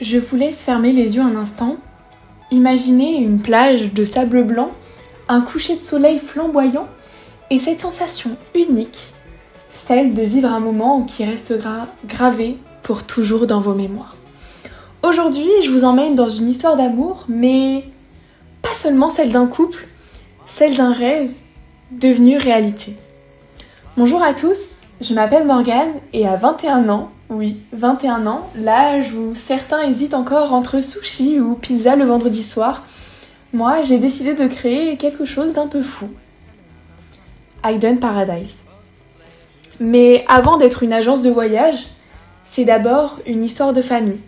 Je vous laisse fermer les yeux un instant. Imaginez une plage de sable blanc, un coucher de soleil flamboyant et cette sensation unique, celle de vivre un moment qui restera gravé pour toujours dans vos mémoires. Aujourd'hui, je vous emmène dans une histoire d'amour, mais pas seulement celle d'un couple, celle d'un rêve devenu réalité. Bonjour à tous, je m'appelle Morgane et à 21 ans, oui, 21 ans, l'âge où certains hésitent encore entre sushi ou pizza le vendredi soir, moi j'ai décidé de créer quelque chose d'un peu fou. Hidden Paradise. Mais avant d'être une agence de voyage, c'est d'abord une histoire de famille.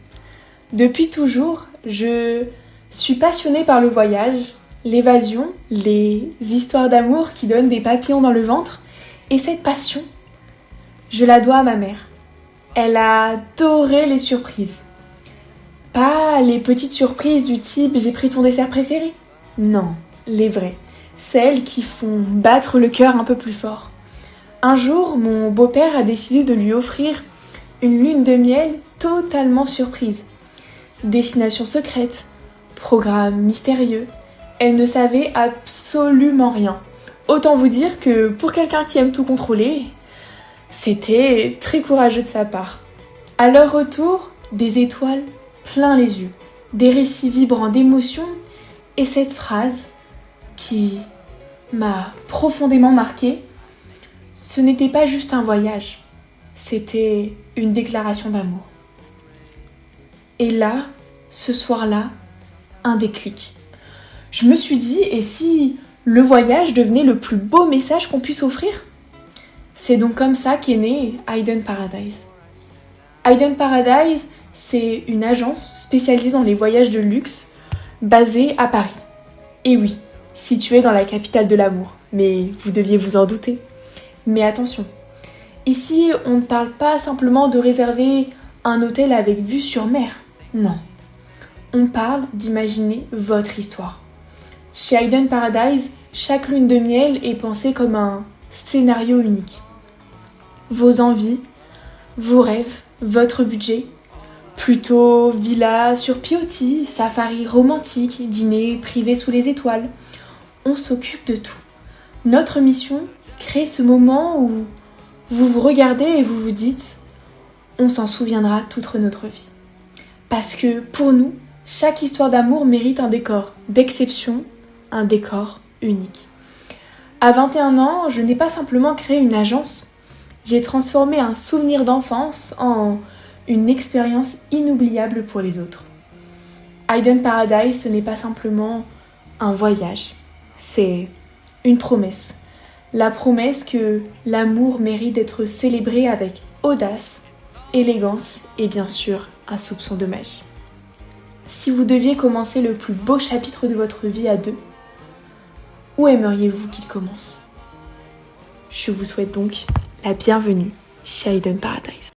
Depuis toujours, je suis passionnée par le voyage, l'évasion, les histoires d'amour qui donnent des papillons dans le ventre. Et cette passion, je la dois à ma mère. Elle a adoré les surprises. Pas les petites surprises du type « j'ai pris ton dessert préféré ». Non, les vraies. Celles qui font battre le cœur un peu plus fort. Un jour, mon beau-père a décidé de lui offrir une lune de miel totalement surprise. Destination secrète, programme mystérieux. Elle ne savait absolument rien. Autant vous dire que pour quelqu'un qui aime tout contrôler, c'était très courageux de sa part. À leur retour, des étoiles plein les yeux, des récits vibrants d'émotions et cette phrase qui m'a profondément marquée, ce n'était pas juste un voyage, c'était une déclaration d'amour. Et là, ce soir-là, un déclic. Je me suis dit, et si le voyage devenait le plus beau message qu'on puisse offrir ? C'est donc comme ça qu'est né Hidden Paradise. Hidden Paradise, c'est une agence spécialisée dans les voyages de luxe, basée à Paris. Et oui, située dans la capitale de l'amour, mais vous deviez vous en douter. Mais attention, ici on ne parle pas simplement de réserver un hôtel avec vue sur mer, non. On parle d'imaginer votre histoire. Chez Hidden Paradise, chaque lune de miel est pensée comme un scénario unique. Vos envies, vos rêves, votre budget, plutôt villa sur pilotis, safari romantique, dîner privé sous les étoiles. On s'occupe de tout. Notre mission, créer ce moment où vous vous regardez et vous vous dites « on s'en souviendra toute notre vie ». Parce que pour nous, chaque histoire d'amour mérite un décor d'exception, un décor unique. À 21 ans, je n'ai pas simplement créé une agence, j'ai transformé un souvenir d'enfance en une expérience inoubliable pour les autres. Hidden Paradise, ce n'est pas simplement un voyage, c'est une promesse. La promesse que l'amour mérite d'être célébré avec audace, élégance et bien sûr un soupçon de magie. Si vous deviez commencer le plus beau chapitre de votre vie à deux, où aimeriez-vous qu'il commence ? Je vous souhaite donc la bienvenue chez Hidden Paradise.